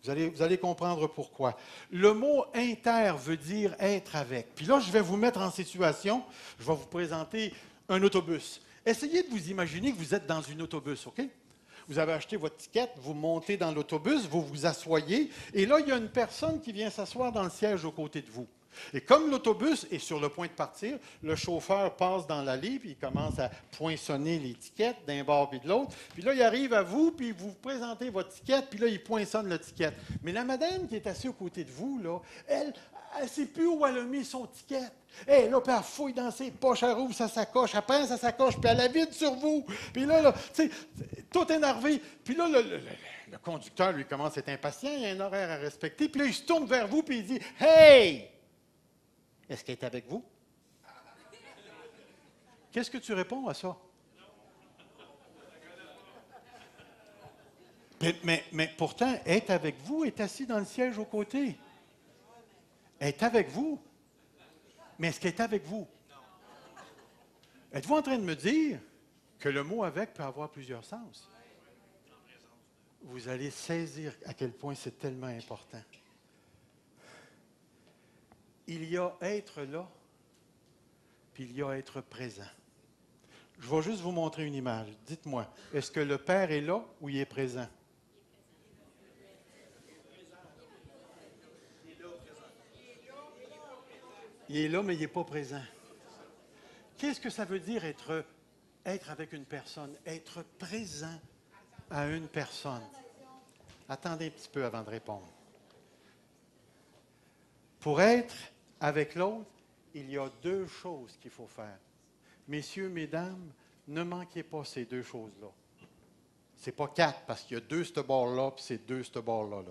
Vous allez comprendre pourquoi. Le mot inter veut dire être avec. Puis là, je vais vous mettre en situation, je vais vous présenter un autobus. Essayez de vous imaginer que vous êtes dans un autobus, OK? Vous avez acheté votre ticket, vous montez dans l'autobus, vous vous asseyez, et là, il y a une personne qui vient s'asseoir dans le siège aux côtés de vous. Et comme l'autobus est sur le point de partir, le chauffeur passe dans l'allée, puis il commence à poinçonner les tickets d'un bord et de l'autre. Puis là, il arrive à vous, puis vous présentez votre ticket, puis là, il poinçonne le ticket. Mais la madame qui est assise aux côtés de vous, là, elle ne sait plus où elle a mis son ticket. Elle, là, puis elle fouille dans ses poches, elle rouvre sa sacoche, elle prend sa sacoche, puis elle la vide sur vous. Puis là tu sais, tout énervé. Puis là, le conducteur, lui, commence à être impatient, il y a un horaire à respecter. Puis là, il se tourne vers vous, puis il dit « Hey! Est-ce qu'elle est avec vous? » Qu'est-ce que tu réponds à ça? Mais pourtant, être avec vous est assis dans le siège aux côtés. Est avec vous. Mais est-ce qu'elle est avec vous? Êtes-vous en train de me dire que le mot avec peut avoir plusieurs sens? Vous allez saisir à quel point c'est tellement important. Il y a être là, puis il y a être présent. Je vais juste vous montrer une image. Dites-moi, est-ce que le Père est là ou il est présent? Il est là, mais il n'est pas présent. Qu'est-ce que ça veut dire être avec une personne, être présent à une personne? Attendez un petit peu avant de répondre. Pour être avec l'autre, il y a deux choses qu'il faut faire. Messieurs, mesdames, ne manquez pas ces deux choses-là. Ce n'est pas quatre, parce qu'il y a deux ce bord-là, puis c'est deux ce bord-là.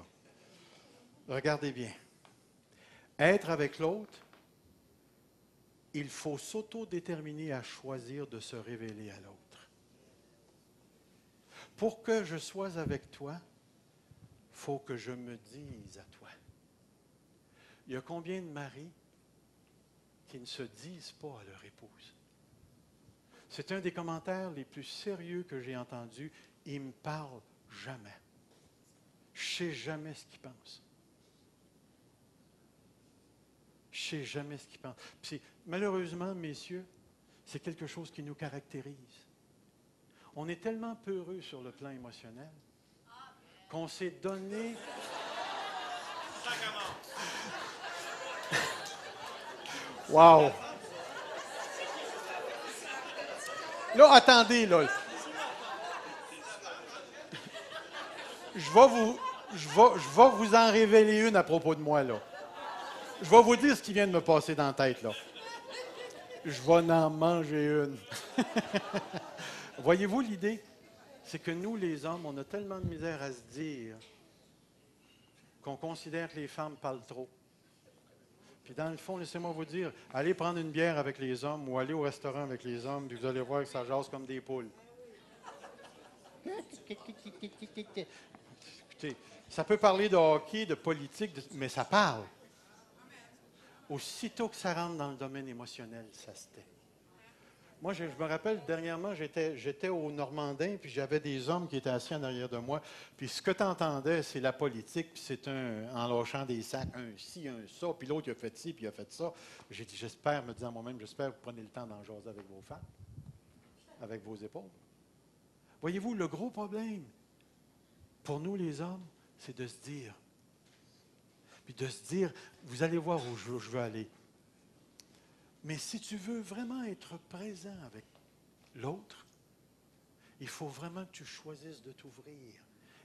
Regardez bien. Être avec l'autre, il faut s'autodéterminer à choisir de se révéler à l'autre. Pour que je sois avec toi, il faut que je me dise à toi. Il y a combien de maris qui ne se disent pas à leur épouse? C'est un des commentaires les plus sérieux que j'ai entendus. Ils ne me parlent jamais. Je ne sais jamais ce qu'ils pensent. Je ne sais jamais ce qu'ils pensent. Puis malheureusement, messieurs, c'est quelque chose qui nous caractérise. On est tellement peureux sur le plan émotionnel qu'on s'est donné... Wow! Là, attendez, là. Je vais vous en révéler une à propos de moi, là. Je vais vous dire ce qui vient de me passer dans la tête, là. Je vais en manger une. Voyez-vous l'idée? C'est que nous, les hommes, on a tellement de misère à se dire qu'on considère que les femmes parlent trop. Puis dans le fond, laissez-moi vous dire, allez prendre une bière avec les hommes ou allez au restaurant avec les hommes, puis vous allez voir que ça jase comme des poules. Écoutez, ça peut parler de hockey, de politique, mais ça parle. Aussitôt que ça rentre dans le domaine émotionnel, ça se tait. Moi, je me rappelle, dernièrement, j'étais au Normandin, puis j'avais des hommes qui étaient assis en arrière de moi. Puis ce que tu entendais, c'est la politique, puis c'est en lâchant des sacs, un ci, un ça, puis l'autre, il a fait ci, puis il a fait ça. J'ai dit, j'espère, me disant moi-même, j'espère que vous prenez le temps d'en jaser avec vos femmes, avec vos épaules. Voyez-vous, le gros problème, pour nous les hommes, c'est de se dire, puis de se dire, vous allez voir où je veux aller. Mais si tu veux vraiment être présent avec l'autre, il faut vraiment que tu choisisses de t'ouvrir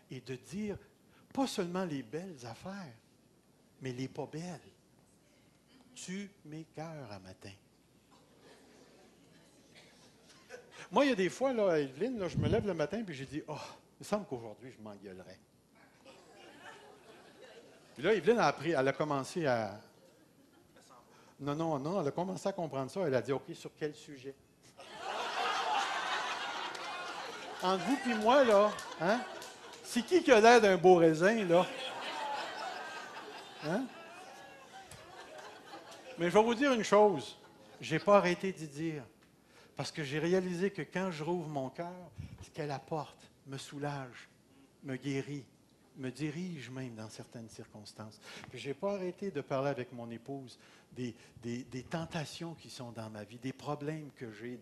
et de dire, pas seulement les belles affaires, mais les pas belles. Tu m'écœures à matin. Moi, il y a des fois, là, Evelyne, là, je me lève le matin et j'ai dit, oh, il me semble qu'aujourd'hui, je m'engueulerais. Puis là, Evelyne elle a commencé à... Non, elle a commencé à comprendre ça. Elle a dit, OK, sur quel sujet? Entre vous et moi, là, hein? C'est qui a l'air d'un beau raisin, là? Hein? Mais je vais vous dire une chose. Je n'ai pas arrêté d'y dire. Parce que j'ai réalisé que quand je rouvre mon cœur, ce qu'elle apporte me soulage, me guérit, me dirige même dans certaines circonstances. Puis je n'ai pas arrêté de parler avec mon épouse des tentations qui sont dans ma vie, des problèmes que j'ai,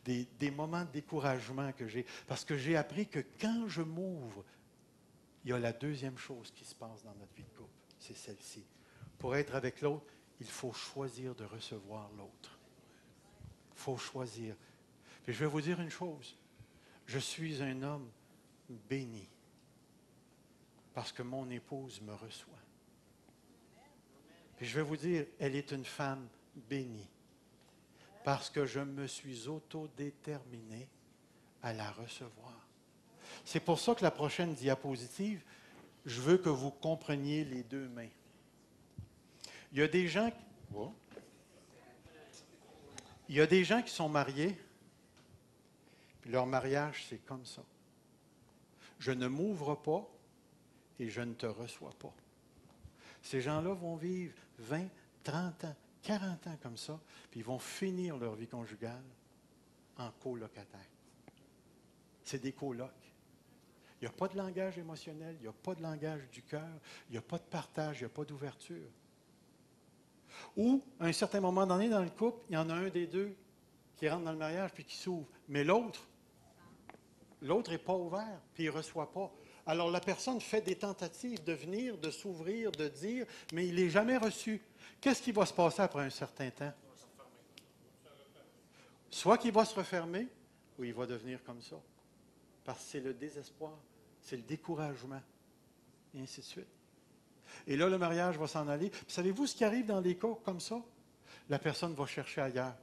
des moments de découragement que j'ai. Parce que j'ai appris que quand je m'ouvre, il y a la deuxième chose qui se passe dans notre vie de couple, c'est celle-ci. Pour être avec l'autre, il faut choisir de recevoir l'autre. Il faut choisir. Puis je vais vous dire une chose. Je suis un homme béni parce que mon épouse me reçoit. Puis je vais vous dire, elle est une femme bénie parce que je me suis autodéterminé à la recevoir. C'est pour ça que la prochaine diapositive, je veux que vous compreniez les deux mains. Il y a des gens... Oh. Il y a des gens qui sont mariés, puis leur mariage, c'est comme ça. Je ne m'ouvre pas et je ne te reçois pas. Ces gens-là vont vivre 20, 30 ans, 40 ans comme ça, puis ils vont finir leur vie conjugale en colocataire. C'est des colocs. Il n'y a pas de langage émotionnel, il n'y a pas de langage du cœur, il n'y a pas de partage, il n'y a pas d'ouverture. Ou, à un certain moment donné dans le couple, il y en a un des deux qui rentre dans le mariage puis qui s'ouvre. Mais l'autre n'est pas ouvert, puis il ne reçoit pas. Alors la personne fait des tentatives de venir, de s'ouvrir, de dire, mais il n'est jamais reçu. Qu'est-ce qui va se passer après un certain temps? Soit qu'il va se refermer, ou il va devenir comme ça. Parce que c'est le désespoir, c'est le découragement, et ainsi de suite. Et là, le mariage va s'en aller. Puis savez-vous ce qui arrive dans des cas comme ça? La personne va chercher ailleurs.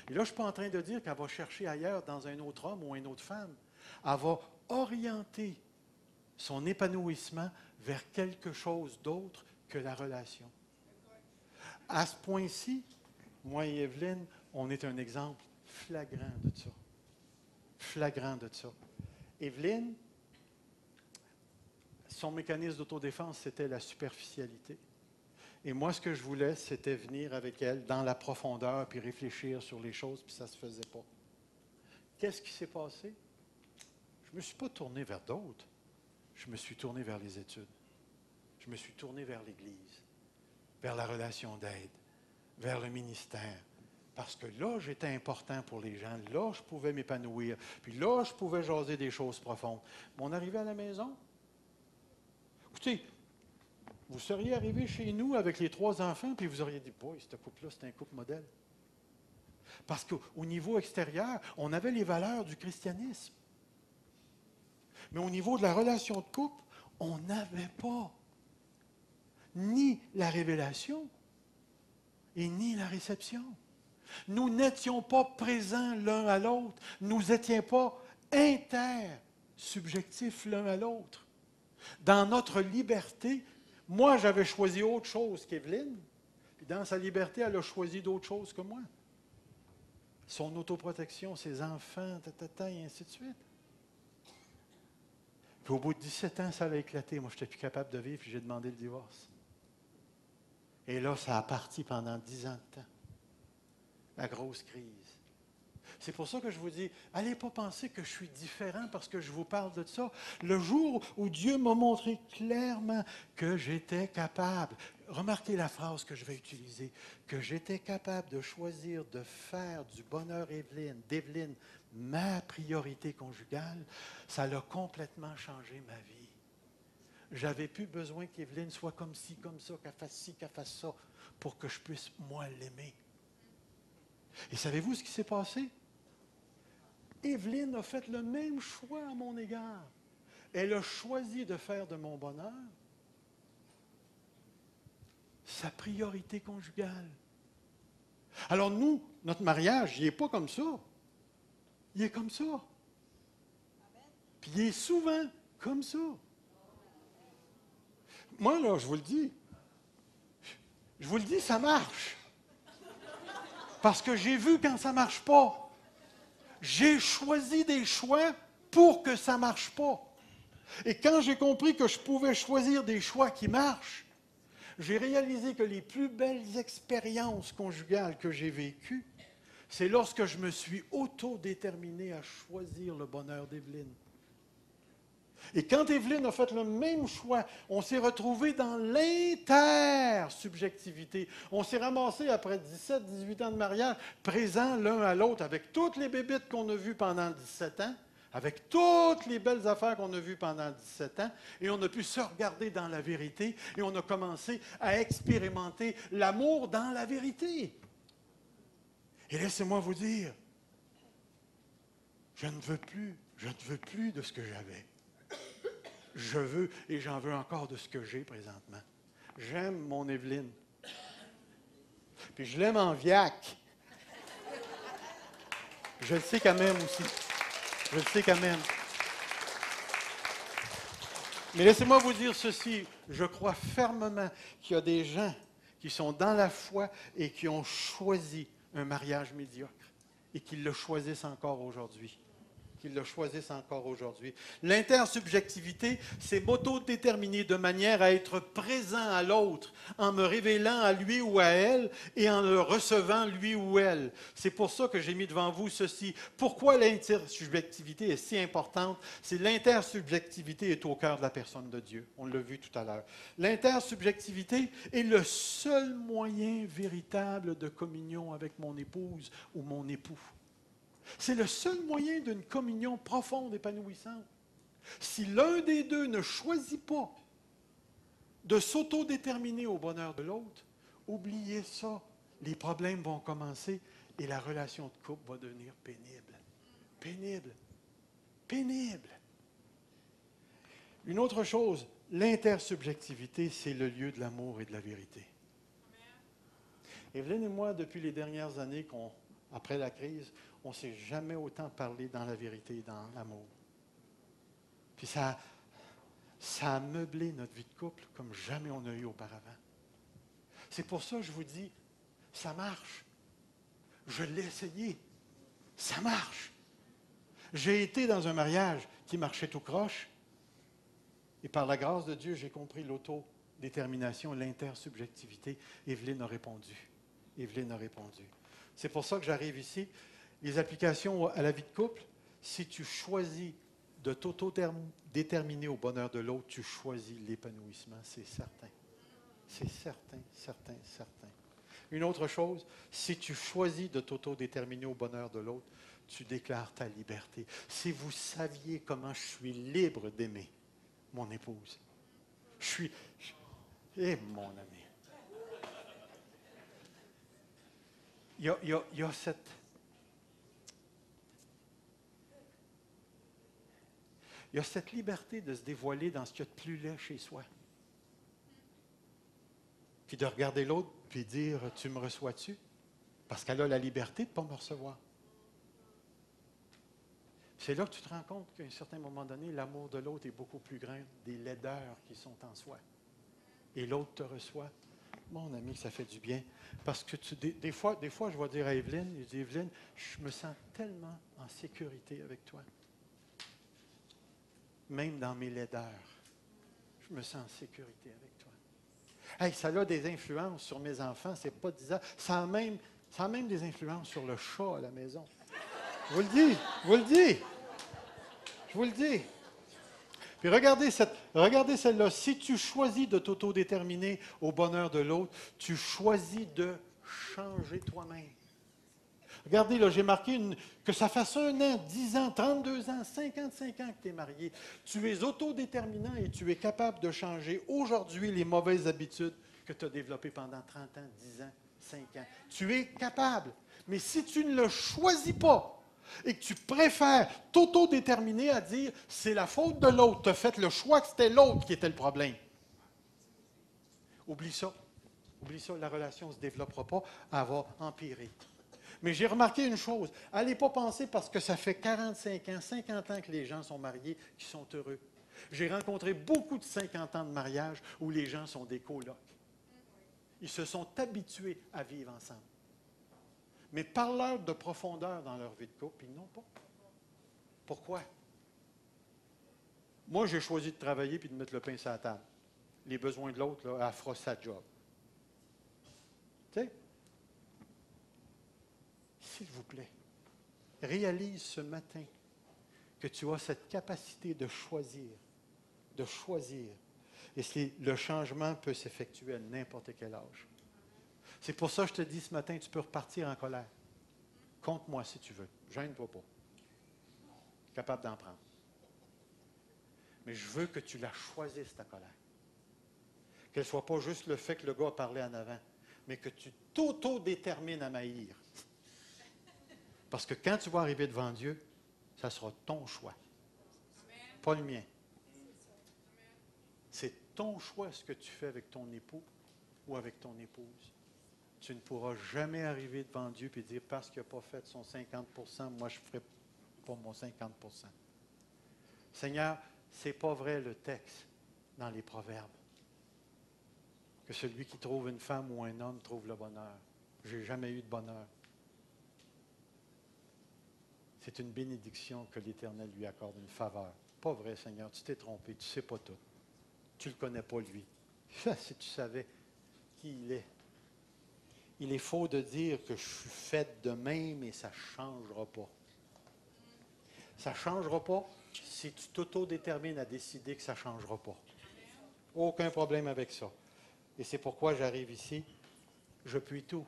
Et là, je ne suis pas en train de dire qu'elle va chercher ailleurs dans un autre homme ou une autre femme. Elle va orienter son épanouissement vers quelque chose d'autre que la relation. À ce point-ci, moi et Evelyne, on est un exemple flagrant de ça. Flagrant de ça. Evelyne, son mécanisme d'autodéfense, c'était la superficialité. Et moi, ce que je voulais, c'était venir avec elle dans la profondeur, puis réfléchir sur les choses, puis ça ne se faisait pas. Qu'est-ce qui s'est passé? Je ne me suis pas tourné vers d'autres. Je me suis tourné vers les études. Je me suis tourné vers l'Église, vers la relation d'aide, vers le ministère. Parce que là, j'étais important pour les gens. Là, je pouvais m'épanouir. Puis là, je pouvais jaser des choses profondes. Mais on arrivait à la maison. Écoutez, vous seriez arrivé chez nous avec les 3 enfants, puis vous auriez dit, boy, ce couple-là, c'est un couple modèle. Parce qu'au niveau extérieur, on avait les valeurs du christianisme. Mais au niveau de la relation de couple, on n'avait pas ni la révélation et ni la réception. Nous n'étions pas présents l'un à l'autre. Nous n'étions pas intersubjectifs l'un à l'autre. Dans notre liberté, moi, j'avais choisi autre chose qu'Evelyne, puis dans sa liberté, elle a choisi d'autres choses que moi. Son autoprotection, ses enfants, et ainsi de suite. Puis au bout de 17 ans, ça a éclaté. Moi, je n'étais plus capable de vivre, puis j'ai demandé le divorce. Et là, ça a parti pendant 10 ans de temps. La grosse crise. C'est pour ça que je vous dis, allez pas penser que je suis différent parce que je vous parle de ça. Le jour où Dieu m'a montré clairement que j'étais capable, remarquez la phrase que je vais utiliser, que j'étais capable de choisir de faire du bonheur d'Evelyne, ma priorité conjugale, ça a complètement changé ma vie. J'avais plus besoin qu'Evelyne soit comme ci, comme ça, qu'elle fasse ci, qu'elle fasse ça, pour que je puisse, moi, l'aimer. Et savez-vous ce qui s'est passé? Evelyne a fait le même choix à mon égard. Elle a choisi de faire de mon bonheur sa priorité conjugale. Alors nous, notre mariage, il n'est pas comme ça. Il est comme ça. Puis il est souvent comme ça. Moi, là, je vous le dis, ça marche. Parce que j'ai vu quand ça ne marche pas. J'ai choisi des choix pour que ça ne marche pas. Et quand j'ai compris que je pouvais choisir des choix qui marchent, j'ai réalisé que les plus belles expériences conjugales que j'ai vécues, C'est lorsque je me suis autodéterminé à choisir le bonheur d'Evelyne. Et quand Evelyne a fait le même choix, on s'est retrouvé dans l'intersubjectivité. On s'est ramassé après 17-18 ans de mariage, présents l'un à l'autre, avec toutes les bébites qu'on a vues pendant 17 ans, avec toutes les belles affaires qu'on a vues pendant 17 ans, et on a pu se regarder dans la vérité, et on a commencé à expérimenter l'amour dans la vérité. Et laissez-moi vous dire, je ne veux plus de ce que j'avais. Je veux et j'en veux encore de ce que j'ai présentement. J'aime mon Evelyne. Puis je l'aime en viac. Je le sais qu'elle m'aime aussi. Je le sais qu'elle m'aime. Mais laissez-moi vous dire ceci. Je crois fermement qu'il y a des gens qui sont dans la foi et qui ont choisi un mariage médiocre et qui le choisissent encore aujourd'hui. L'intersubjectivité, c'est m'autodéterminer de manière à être présent à l'autre, en me révélant à lui ou à elle et en le recevant lui ou elle. C'est pour ça que j'ai mis devant vous ceci. Pourquoi l'intersubjectivité est si importante? C'est l'intersubjectivité est au cœur de la personne de Dieu. On l'a vu tout à l'heure. L'intersubjectivité est le seul moyen véritable de communion avec mon épouse ou mon époux. C'est le seul moyen d'une communion profonde, épanouissante. Si l'un des deux ne choisit pas de s'autodéterminer au bonheur de l'autre, oubliez ça. Les problèmes vont commencer et la relation de couple va devenir pénible. Pénible. Pénible. Une autre chose, l'intersubjectivité, c'est le lieu de l'amour et de la vérité. Evelyne et moi, depuis les dernières années, après la crise, on ne s'est jamais autant parlé dans la vérité et dans l'amour. Puis ça a meublé notre vie de couple comme jamais on a eu auparavant. C'est pour ça que je vous dis, ça marche. Je l'ai essayé. Ça marche. J'ai été dans un mariage qui marchait tout croche. Et par la grâce de Dieu, j'ai compris l'autodétermination, l'intersubjectivité. Evelyne a répondu. Evelyne a répondu. C'est pour ça que j'arrive ici. Les applications à la vie de couple, si tu choisis de t'auto-déterminer au bonheur de l'autre, tu choisis l'épanouissement, c'est certain. C'est certain, certain, certain. Une autre chose, si tu choisis de t'auto-déterminer au bonheur de l'autre, tu déclares ta liberté. Si vous saviez comment je suis libre d'aimer mon épouse, mon ami. Il y a cette... Il y a cette liberté de se dévoiler dans ce qu'il y a de plus laid chez soi. Puis de regarder l'autre, puis dire, tu me reçois-tu? Parce qu'elle a la liberté de ne pas me recevoir. C'est là que tu te rends compte qu'à un certain moment donné, l'amour de l'autre est beaucoup plus grand des laideurs qui sont en soi. Et l'autre te reçoit. Mon ami, ça fait du bien. Parce que des fois, je vais dire à Evelyne, je dis, Evelyne, je me sens tellement en sécurité avec toi. Même dans mes laideurs, je me sens en sécurité avec toi. Hey, ça a des influences sur mes enfants, c'est pas disant. Ça a même des influences sur le chat à la maison. Je vous le dis, je vous le dis. Puis regardez celle-là. Si tu choisis de t'autodéterminer au bonheur de l'autre, tu choisis de changer toi-même. Regardez, là, j'ai marqué que ça fasse 1 an, 10 ans, 32 ans, 55 ans que tu es marié. Tu es autodéterminant et tu es capable de changer aujourd'hui les mauvaises habitudes que tu as développées pendant 30 ans, 10 ans, 5 ans. Tu es capable. Mais si tu ne le choisis pas et que tu préfères t'autodéterminer à dire c'est la faute de l'autre, tu as fait le choix que c'était l'autre qui était le problème. Oublie ça. Oublie ça, la relation ne se développera pas, elle va empirer. Mais j'ai remarqué une chose, allez pas penser parce que ça fait 45 ans, 50 ans que les gens sont mariés, qu'ils sont heureux. J'ai rencontré beaucoup de 50 ans de mariage où les gens sont des colocs. Ils se sont habitués à vivre ensemble. Mais par l'heure de profondeur dans leur vie de couple, ils n'ont pas. Pourquoi? Moi, j'ai choisi de travailler et de mettre le pain sur la table. Les besoins de l'autre, là, elle fera sa job. Tu sais? s'il vous plaît, réalise ce matin que tu as cette capacité de choisir, de choisir. Et le changement peut s'effectuer à n'importe quel âge. C'est pour ça que je te dis ce matin, tu peux repartir en colère. Compte-moi si tu veux. Gêne-toi pas. Je suis capable d'en prendre. Mais je veux que tu la choisisses, ta colère. Qu'elle ne soit pas juste le fait que le gars a parlé en avant, mais que tu t'auto-détermines à m'haïr. Parce que quand tu vas arriver devant Dieu, ça sera ton choix, pas le mien. C'est ton choix ce que tu fais avec ton époux ou avec ton épouse. Tu ne pourras jamais arriver devant Dieu et dire, parce qu'il n'a pas fait son 50%, moi je ne ferai pas mon 50%. Seigneur, ce n'est pas vrai le texte dans les Proverbes, que celui qui trouve une femme ou un homme trouve le bonheur. Je n'ai jamais eu de bonheur. C'est une bénédiction que l'Éternel lui accorde, une faveur. Pas vrai, Seigneur, tu t'es trompé, tu ne sais pas tout. Tu ne le connais pas, lui. Si tu savais qui il est. Il est faux de dire que je suis faite de même et ça ne changera pas. Ça ne changera pas si tu t'auto-détermines à décider que ça ne changera pas. Aucun problème avec ça. Et c'est pourquoi j'arrive ici. Je puis tout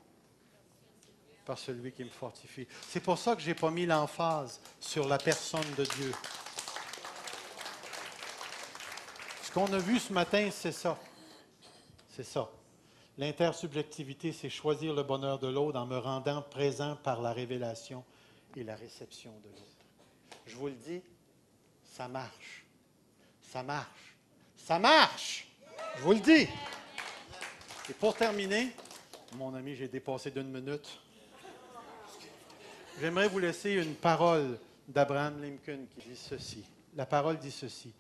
par celui qui me fortifie. C'est pour ça que je n'ai pas mis l'emphase sur la personne de Dieu. Ce qu'on a vu ce matin, c'est ça. C'est ça. L'intersubjectivité, c'est choisir le bonheur de l'autre en me rendant présent par la révélation et la réception de l'autre. Je vous le dis, ça marche. Ça marche. Ça marche! Je vous le dis. Et pour terminer, mon ami, j'ai dépassé d'1 minute. J'aimerais vous laisser une parole d'Abraham Lincoln qui dit ceci. La parole dit ceci.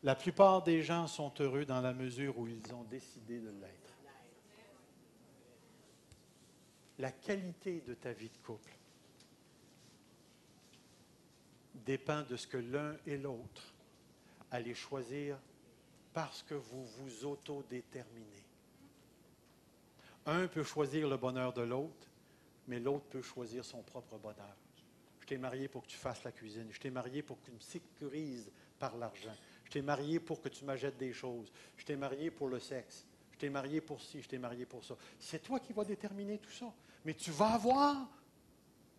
La plupart des gens sont heureux dans la mesure où ils ont décidé de l'être. La qualité de ta vie de couple dépend de ce que l'un et l'autre allez choisir parce que vous vous autodéterminez. Un peut choisir le bonheur de l'autre, mais l'autre peut choisir son propre bonheur. Je t'ai marié pour que tu fasses la cuisine. Je t'ai marié pour que tu me sécurises par l'argent. Je t'ai marié pour que tu m'achètes des choses. Je t'ai marié pour le sexe. Je t'ai marié pour ci, je t'ai marié pour ça. C'est toi qui vas déterminer tout ça. Mais tu vas avoir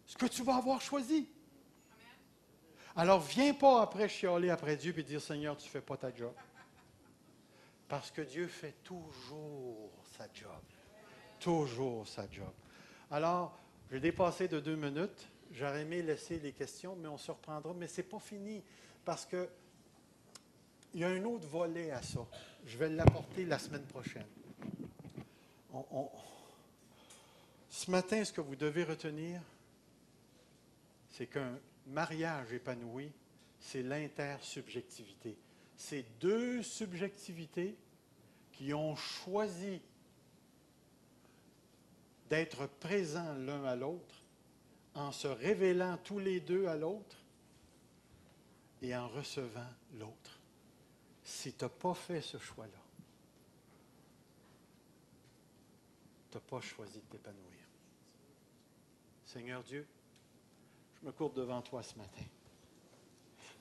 ce que tu vas avoir choisi. Alors, viens pas après chialer après Dieu et dire, Seigneur, tu ne fais pas ta job. Parce que Dieu fait toujours sa job. Toujours sa job. Alors, j'ai dépassé de 2 minutes. J'aurais aimé laisser les questions, mais on se reprendra. Mais ce n'est pas fini, parce que il y a un autre volet à ça. Je vais l'apporter la semaine prochaine. Ce matin, ce que vous devez retenir, c'est qu'un mariage épanoui, c'est l'intersubjectivité. C'est 2 subjectivités qui ont choisi d'être présents l'un à l'autre, en se révélant tous les 2 à l'autre et en recevant l'autre. Si tu n'as pas fait ce choix-là, tu n'as pas choisi de t'épanouir. Seigneur Dieu, je me courbe devant toi ce matin.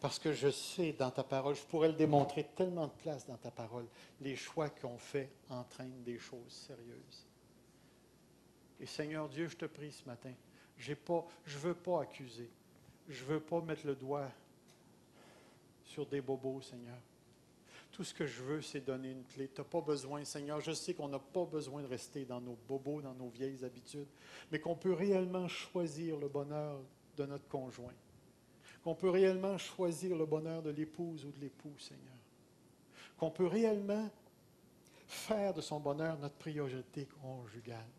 Parce que je sais dans ta parole, je pourrais le démontrer tellement de place dans ta parole, les choix qu'on fait entraînent des choses sérieuses. Et Seigneur Dieu, je te prie ce matin, je ne veux pas accuser. Je ne veux pas mettre le doigt sur des bobos, Seigneur. Tout ce que je veux, c'est donner une clé. Tu n'as pas besoin, Seigneur. Je sais qu'on n'a pas besoin de rester dans nos bobos, dans nos vieilles habitudes, mais qu'on peut réellement choisir le bonheur de notre conjoint. Qu'on peut réellement choisir le bonheur de l'épouse ou de l'époux, Seigneur. Qu'on peut réellement faire de son bonheur notre priorité conjugale.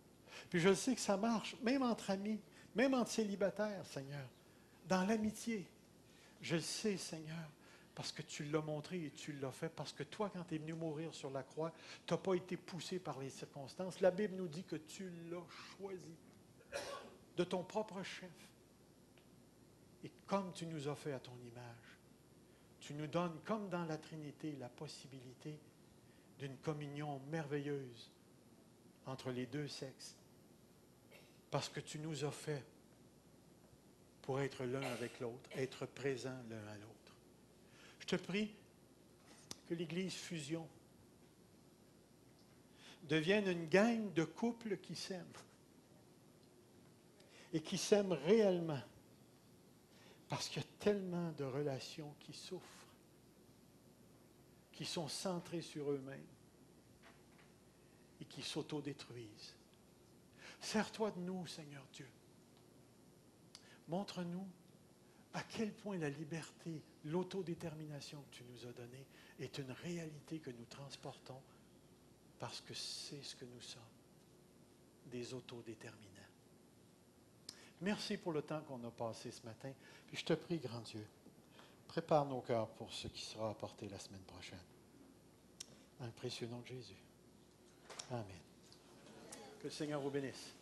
Puis je sais que ça marche, même entre amis, même entre célibataires, Seigneur. Dans l'amitié, je le sais, Seigneur, parce que tu l'as montré et tu l'as fait, parce que toi, quand tu es venu mourir sur la croix, tu n'as pas été poussé par les circonstances. La Bible nous dit que tu l'as choisi de ton propre chef. Et comme tu nous as fait à ton image, tu nous donnes, comme dans la Trinité, la possibilité d'une communion merveilleuse entre les 2 sexes. Parce que tu nous as fait pour être l'un avec l'autre, être présent l'un à l'autre. Je te prie que l'Église Fusion devienne une gang de couples qui s'aiment et qui s'aiment réellement, parce qu'il y a tellement de relations qui souffrent, qui sont centrées sur eux-mêmes et qui s'autodétruisent. Sers-toi de nous, Seigneur Dieu. Montre-nous à quel point la liberté, l'autodétermination que tu nous as donnée est une réalité que nous transportons parce que c'est ce que nous sommes, des autodéterminants. Merci pour le temps qu'on a passé ce matin. Puis je te prie, grand Dieu, prépare nos cœurs pour ce qui sera apporté la semaine prochaine. Dans le précieux nom de Jésus. Amen. Que le Seigneur vous bénisse.